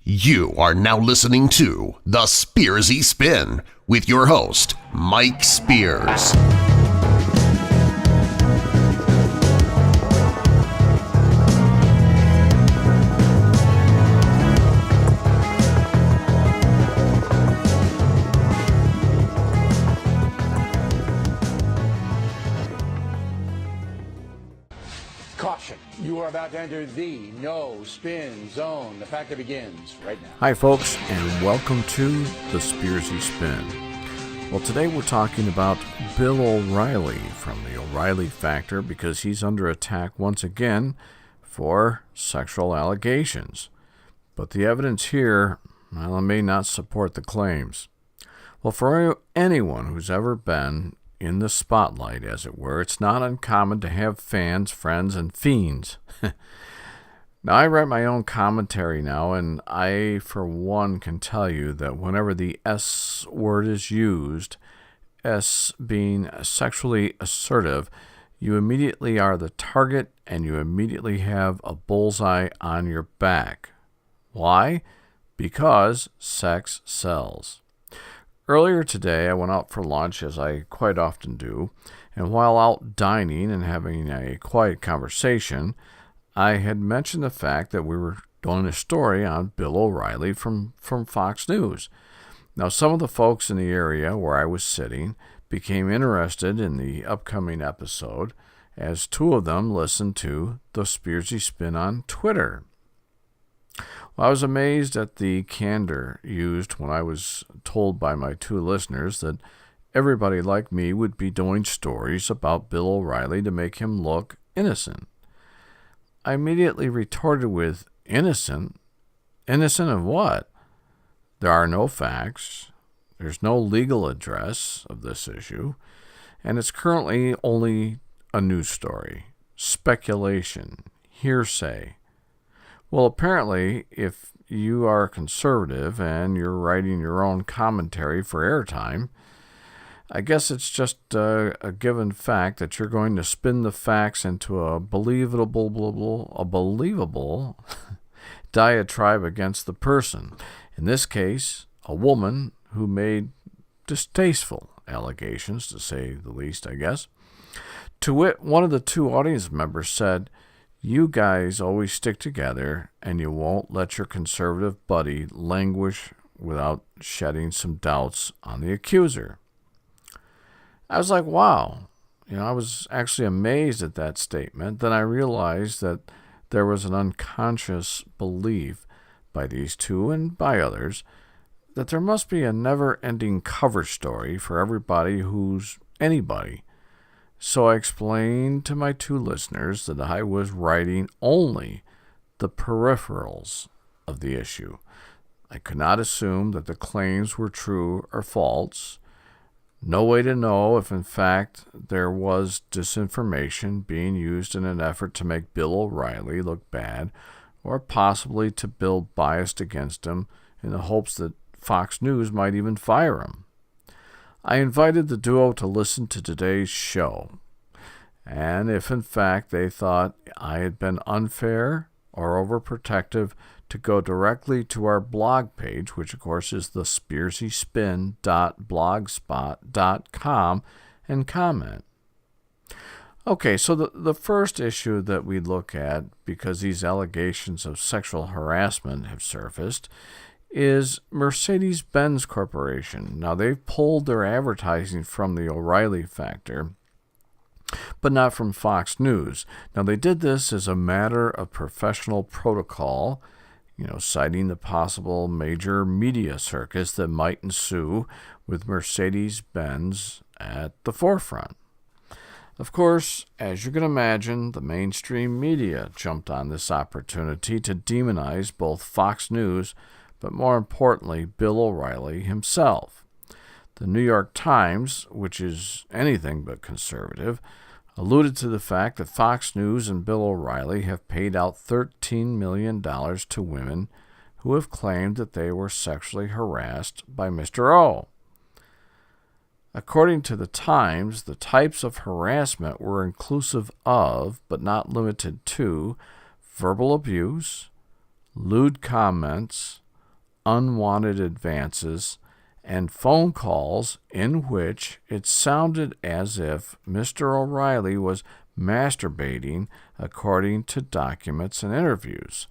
You are now listening to The Spearsy Spin with your host, Mike Spears. Caution, you are about to enter the no spin zone. The factor begins right now. Hi folks, and welcome to the Spearsy Spin. Well, today we're talking about Bill O'Reilly from the O'Reilly Factor because he's under attack once again for sexual allegations. But the evidence here, well, it may not support the claims. Well, for anyone who's ever been in the spotlight, as it were, it's not uncommon to have fans, friends, and fiends. Now, I write my own commentary now, and I, for one, can tell you that whenever the S word is used, S being sexually assertive, you immediately are the target and you immediately have a bullseye on your back. Why? Because sex sells. Earlier today, I went out for lunch, as I quite often do, and while out dining and having a quiet conversation, I had mentioned the fact that we were doing a story on Bill O'Reilly from Fox News. Now, some of the folks in the area where I was sitting became interested in the upcoming episode, as two of them listened to the Spearsy Spin on Twitter. Well, I was amazed at the candor used when I was told by my two listeners that everybody like me would be doing stories about Bill O'Reilly to make him look innocent. I immediately retorted with, innocent? Innocent of what? There are no facts, there's no legal address of this issue, and it's currently only a news story, speculation, hearsay. Well, apparently, if you are conservative and you're writing your own commentary for airtime, I guess it's just a given fact that you're going to spin the facts into a believable diatribe against the person. In this case, a woman who made distasteful allegations, to say the least, I guess. To wit, one of the two audience members said, "You guys always stick together, and you won't let your conservative buddy languish without shedding some doubts on the accuser." I was like, wow. I was actually amazed at that statement. Then I realized that there was an unconscious belief by these two and by others that there must be a never-ending cover story for everybody who's anybody. So I explained to my two listeners that I was writing only the peripherals of the issue. I could not assume that the claims were true or false. No way to know if in fact there was disinformation being used in an effort to make Bill O'Reilly look bad, or possibly to build bias against him in the hopes that Fox News might even fire him. I invited the duo to listen to today's show, and if in fact they thought I had been unfair or overprotective, to go directly to our blog page, which of course is the spearsyspin.blogspot.com, and comment. Okay, so the first issue that we look at, because these allegations of sexual harassment have surfaced, is Mercedes-Benz Corporation. Now, they've pulled their advertising from the O'Reilly Factor, but not from Fox News. Now, they did this as a matter of professional protocol, citing the possible major media circus that might ensue with Mercedes-Benz at the forefront. Of course, as you can imagine, the mainstream media jumped on this opportunity to demonize both Fox News, but more importantly, Bill O'Reilly himself. The New York Times, which is anything but conservative, alluded to the fact that Fox News and Bill O'Reilly have paid out $13 million to women who have claimed that they were sexually harassed by Mr. O. According to the Times, the types of harassment were inclusive of, but not limited to, verbal abuse, lewd comments, unwanted advances and phone calls in which it sounded as if Mr. O'Reilly was masturbating according to documents and interviews.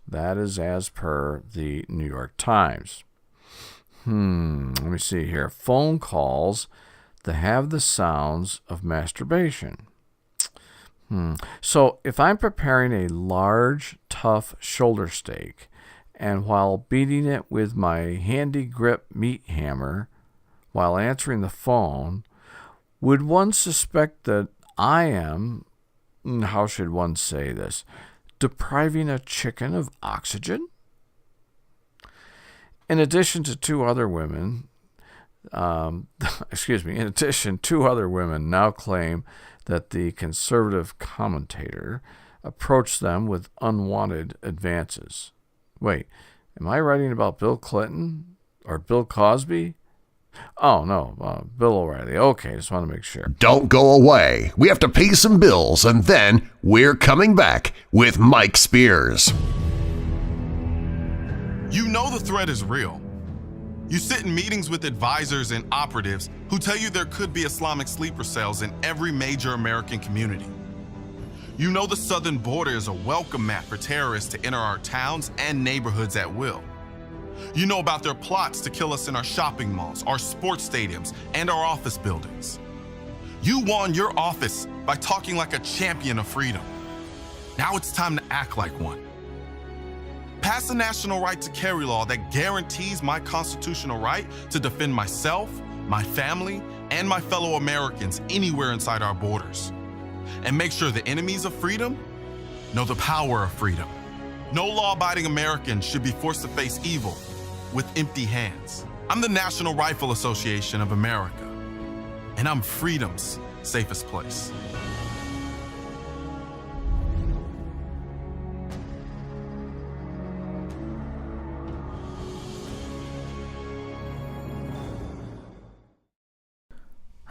That is as per the New York Times. Let me see here. Phone calls that have the sounds of masturbation. So if I'm preparing a large, tough shoulder steak, and while beating it with my handy grip meat hammer while answering the phone, would one suspect that I am, how should one say this, depriving a chicken of oxygen? In addition, two other women now claim that the conservative commentator approached them with unwanted advances. Wait, am I writing about Bill Clinton or Bill Cosby? Oh, no, Bill O'Reilly. Okay, just want to make sure. Don't go away. We have to pay some bills, and then we're coming back with Mike Spears. You know the threat is real. You sit in meetings with advisors and operatives who tell you there could be Islamic sleeper cells in every major American community. You know the southern border is a welcome mat for terrorists to enter our towns and neighborhoods at will. You know about their plots to kill us in our shopping malls, our sports stadiums, and our office buildings. You won your office by talking like a champion of freedom. Now it's time to act like one. Pass a national right to carry law that guarantees my constitutional right to defend myself, my family, and my fellow Americans anywhere inside our borders. And make sure the enemies of freedom know the power of freedom. No law-abiding American should be forced to face evil with empty hands. I'm the National Rifle Association of America, and I'm freedom's safest place.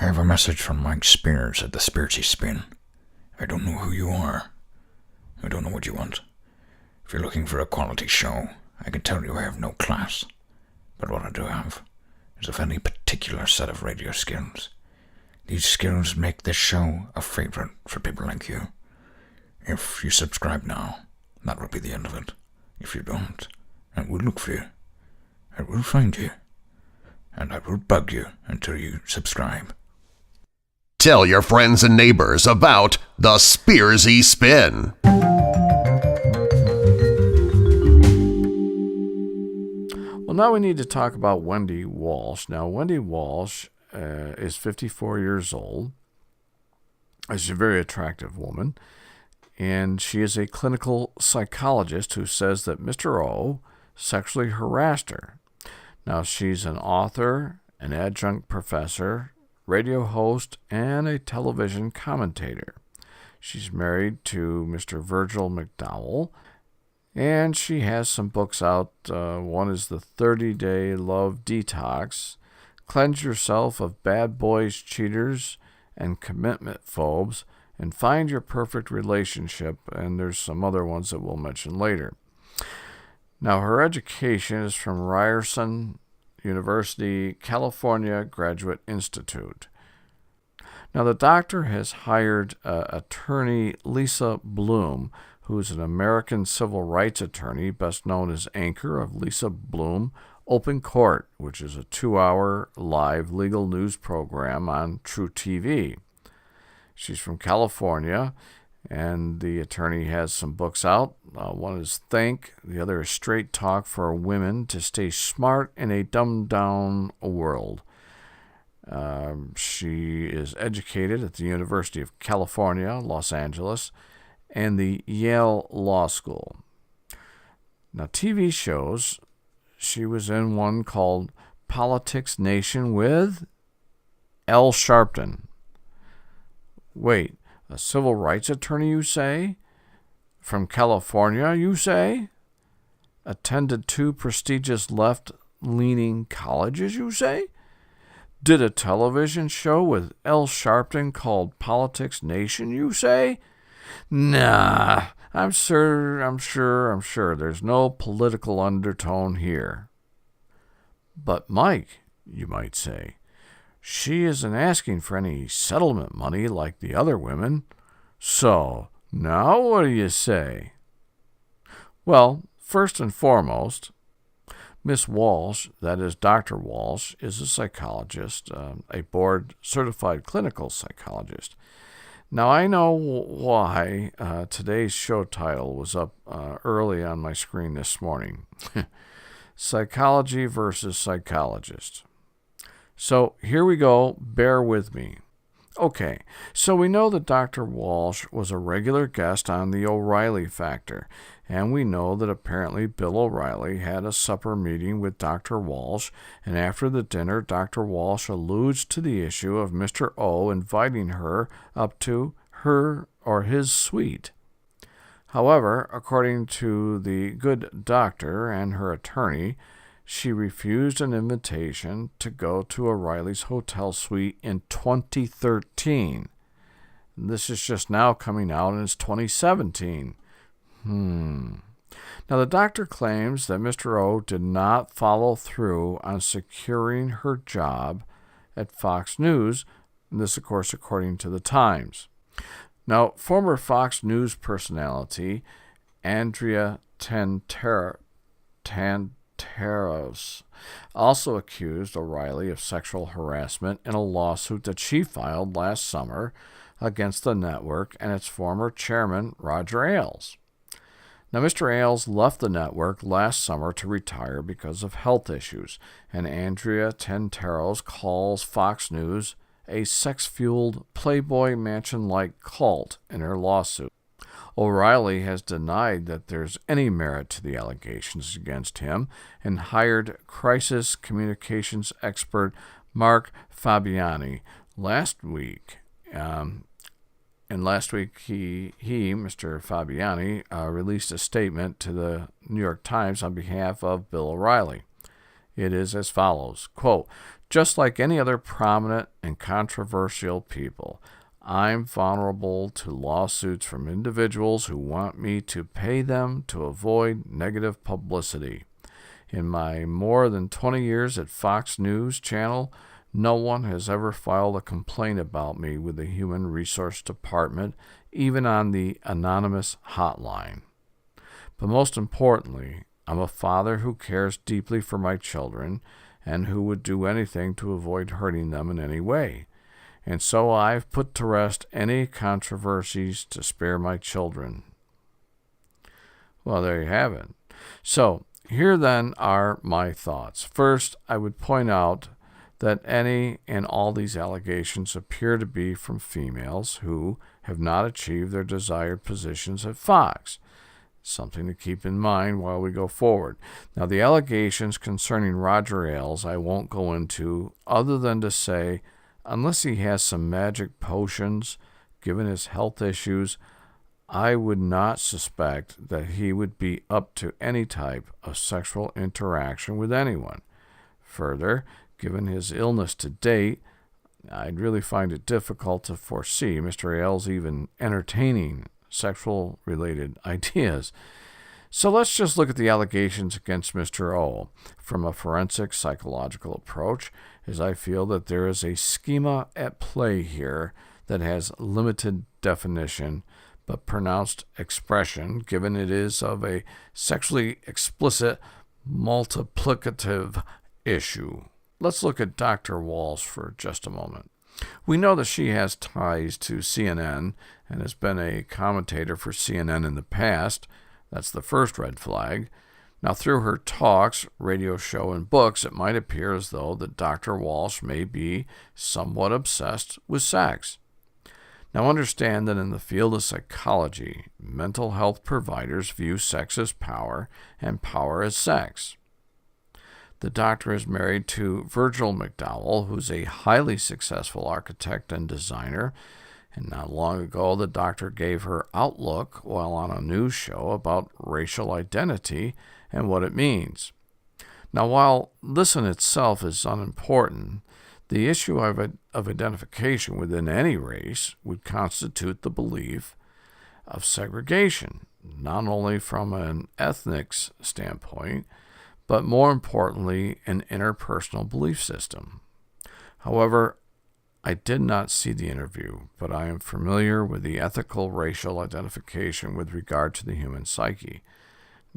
I have a message from Mike Spears at the Spearsy Spin. I don't know who you are. I don't know what you want. If you're looking for a quality show, I can tell you I have no class. But what I do have is a very particular set of radio skills. These skills make this show a favorite for people like you. If you subscribe now, that will be the end of it. If you don't, I will look for you. I will find you. And I will bug you until you subscribe. Tell your friends and neighbors about the Spearsy Spin. Well, now we need to talk about Wendy Walsh. Now, Wendy Walsh is 54 years old. She's a very attractive woman, and she is a clinical psychologist who says that Mr. O sexually harassed her. Now, she's an author, an adjunct professor, radio host, and a television commentator. She's married to Mr. Virgil McDowell, and she has some books out. One is The 30-Day Love Detox, Cleanse Yourself of Bad Boys, Cheaters, and Commitment Phobes, and Find Your Perfect Relationship, and there's some other ones that we'll mention later. Now, her education is from Ryerson University, California Graduate Institute. Now, the doctor has hired attorney Lisa Bloom, who is an American civil rights attorney, best known as anchor of Lisa Bloom Open Court, which is a 2-hour live legal news program on True TV. She's from California, and the attorney has some books out. One is Think, the other is Straight Talk for Women to Stay Smart in a Dumbed-Down World. She is educated at the University of California, Los Angeles, and the Yale Law School. Now, TV shows, she was in one called Politics Nation with Al Sharpton. Wait, a civil rights attorney, you say? From California, you say? Attended 2 prestigious left-leaning colleges, you say? Did a television show with Al Sharpton called Politics Nation, you say? Nah, I'm sure there's no political undertone here. But Mike, you might say, she isn't asking for any settlement money like the other women. So, now what do you say? Well, first and foremost, Miss Walsh, that is Dr. Walsh, is a psychologist, a board-certified clinical psychologist. Now, I know why today's show title was up early on my screen this morning. Psychology versus psychologist. So here we go. Bear with me. Okay, so we know that Dr. Walsh was a regular guest on the O'Reilly Factor, and we know that apparently Bill O'Reilly had a supper meeting with Dr. Walsh, and after the dinner, Dr. Walsh alludes to the issue of Mr. O inviting her up to her or his suite. However, according to the good doctor and her attorney, she refused an invitation to go to O'Reilly's hotel suite in 2013. This is just now coming out and it's 2017. Now, the doctor claims that Mr. O did not follow through on securing her job at Fox News, and this, of course, according to the Times. Now, former Fox News personality Andrea Tantaros also accused O'Reilly of sexual harassment in a lawsuit that she filed last summer against the network and its former chairman, Roger Ailes. Now, Mr. Ailes left the network last summer to retire because of health issues, and Andrea Tantaros calls Fox News a sex-fueled Playboy Mansion-like cult in her lawsuit. O'Reilly has denied that there's any merit to the allegations against him and hired crisis communications expert Mark Fabiani last week. And last week, he Mr. Fabiani, released a statement to the New York Times on behalf of Bill O'Reilly. It is as follows, quote, "Just like any other prominent and controversial people, I'm vulnerable to lawsuits from individuals who want me to pay them to avoid negative publicity. In my more than 20 years at Fox News Channel, no one has ever filed a complaint about me with the Human Resource Department, even on the anonymous hotline. But most importantly, I'm a father who cares deeply for my children and who would do anything to avoid hurting them in any way. And so I've put to rest any controversies to spare my children." Well, there you have it. So here then are my thoughts. First, I would point out that any and all these allegations appear to be from females who have not achieved their desired positions at Fox. Something to keep in mind while we go forward. Now, the allegations concerning Roger Ailes I won't go into, other than to say, unless he has some magic potions, given his health issues, I would not suspect that he would be up to any type of sexual interaction with anyone. Further, given his illness to date, I'd really find it difficult to foresee Mr. Ailes even entertaining sexual-related ideas. So let's just look at the allegations against Mr. O from a forensic psychological approach, as I feel that there is a schema at play here that has limited definition but pronounced expression, given it is of a sexually explicit, multiplicative issue. Let's look at Dr. Walsh for just a moment. We know that she has ties to CNN and has been a commentator for CNN in the past. That's the first red flag. Now, through her talks, radio show, and books, it might appear as though that Dr. Walsh may be somewhat obsessed with sex. Now, understand that in the field of psychology, mental health providers view sex as power and power as sex. The doctor is married to Virgil McDowell, who's a highly successful architect and designer. And not long ago, the doctor gave her outlook while on a news show about racial identity and what it means. Now, while this in itself is unimportant, the issue of identification within any race would constitute the belief of segregation, not only from an ethnic standpoint, but more importantly, an interpersonal belief system. However, I did not see the interview, but I am familiar with the ethical racial identification with regard to the human psyche.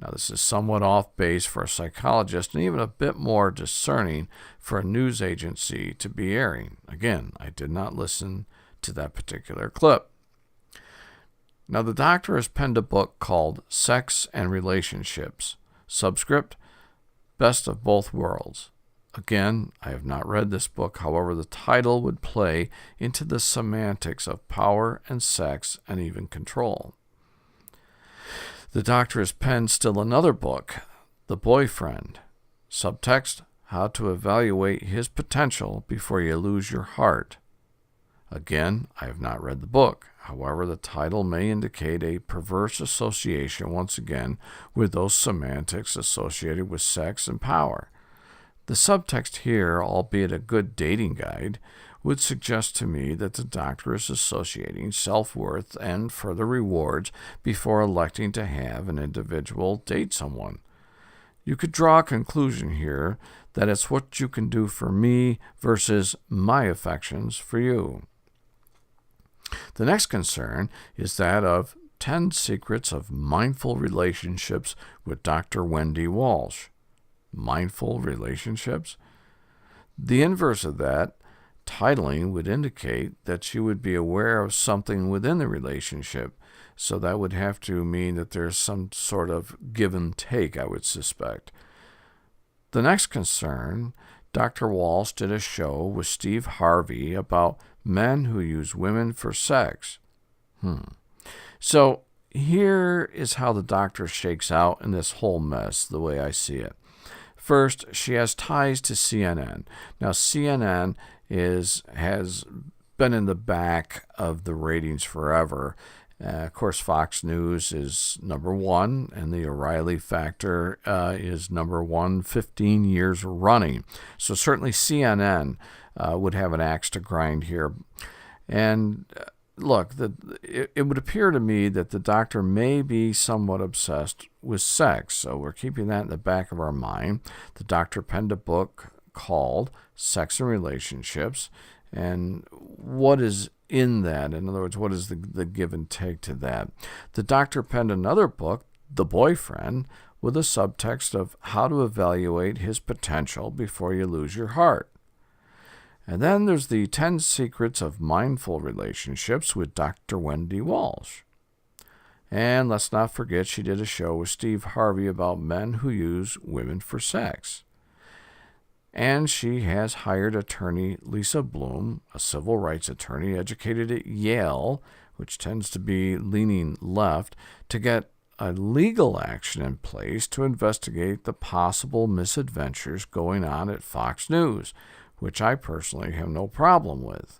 Now, this is somewhat off base for a psychologist and even a bit more discerning for a news agency to be airing. Again, I did not listen to that particular clip. Now, the doctor has penned a book called Sex and Relationships. Subscript, Best of Both Worlds. Again, I have not read this book. However, the title would play into the semantics of power and sex and even control. The doctor has penned still another book, The Boyfriend. Subtext, How to Evaluate His Potential Before You Lose Your Heart. Again, I have not read the book. However, the title may indicate a perverse association once again with those semantics associated with sex and power. The subtext here, albeit a good dating guide, would suggest to me that the doctor is associating self-worth and further rewards before electing to have an individual date someone. You could draw a conclusion here that it's what you can do for me versus my affections for you. The next concern is that of 10 Secrets of Mindful Relationships with Dr. Wendy Walsh. Mindful relationships? The inverse of that, titling, would indicate that you would be aware of something within the relationship, so that would have to mean that there's some sort of give and take, I would suspect. The next concern, Dr. Walsh did a show with Steve Harvey about men who use women for sex. So here is how the doctor shakes out in this whole mess, the way I see it. First, she has ties to CNN. Now, CNN has been in the back of the ratings forever. Of course, Fox News is number one, and the O'Reilly factor is number one 15 years running. So certainly CNN would have an axe to grind here. And look, it would appear to me that the doctor may be somewhat obsessed with sex, so we're keeping that in the back of our mind. The doctor penned a book called Sex and Relationships, and what is in that? In other words, what is the give and take to that? The doctor penned another book, The Boyfriend, with a subtext of how to evaluate his potential before you lose your heart. And then there's the 10 Secrets of Mindful Relationships with Dr. Wendy Walsh. And let's not forget she did a show with Steve Harvey about men who use women for sex. And she has hired attorney Lisa Bloom, a civil rights attorney educated at Yale, which tends to be leaning left, to get a legal action in place to investigate the possible misadventures going on at Fox News, which I personally have no problem with.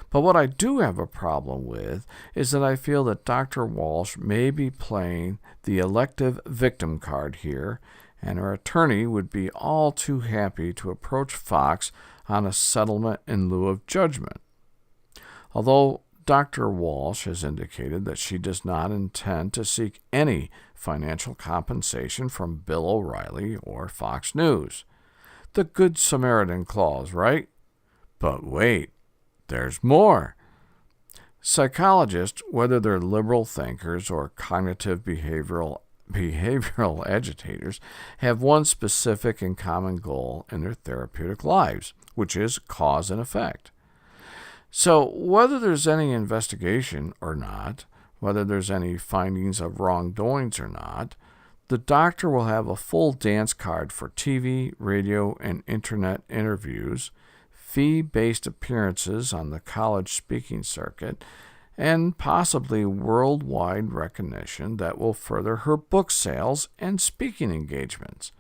But what I do have a problem with is that I feel that Dr. Walsh may be playing the elective victim card here, and her attorney would be all too happy to approach Fox on a settlement in lieu of judgment. Although Dr. Walsh has indicated that she does not intend to seek any financial compensation from Bill O'Reilly or Fox News. The Good Samaritan clause, right? But wait, there's more. Psychologists, whether they're liberal thinkers or cognitive behavioral agitators, have one specific and common goal in their therapeutic lives, which is cause and effect. So whether there's any investigation or not, whether there's any findings of wrongdoings or not, the doctor will have a full dance card for TV, radio, and internet interviews, fee-based appearances on the college speaking circuit, and possibly worldwide recognition that will further her book sales and speaking engagements.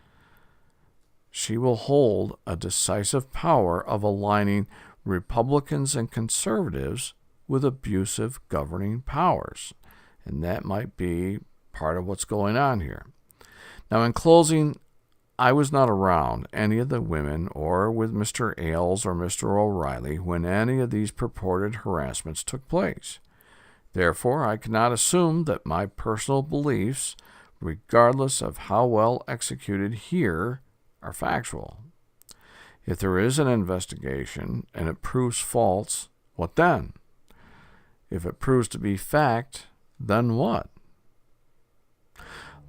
She will hold a decisive power of aligning Republicans and conservatives with abusive governing powers, and that might be part of what's going on here. Now, in closing, I was not around any of the women or with Mr. Ailes or Mr. O'Reilly when any of these purported harassments took place. Therefore, I cannot assume that my personal beliefs, regardless of how well executed here, are factual. If there is an investigation and it proves false, what then? If it proves to be fact, then what?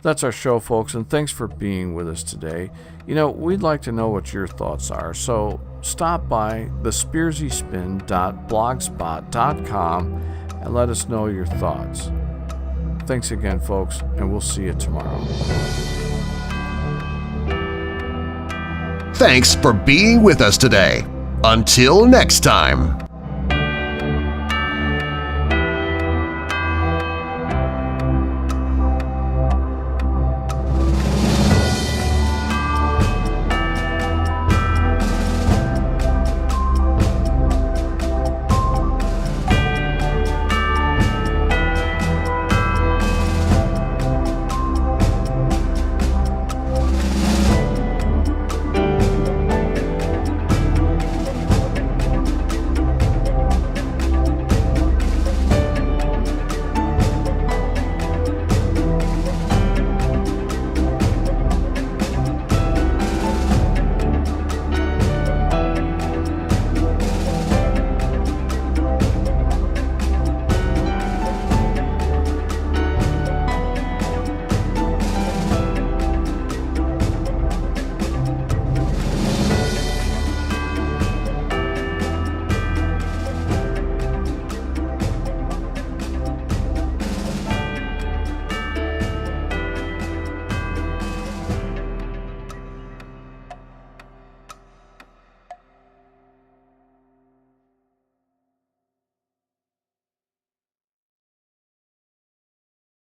That's our show, folks, and thanks for being with us today. We'd like to know what your thoughts are, so stop by thespearsysspin.blogspot.com and let us know your thoughts. Thanks again, folks, and we'll see you tomorrow. Thanks for being with us today. Until next time.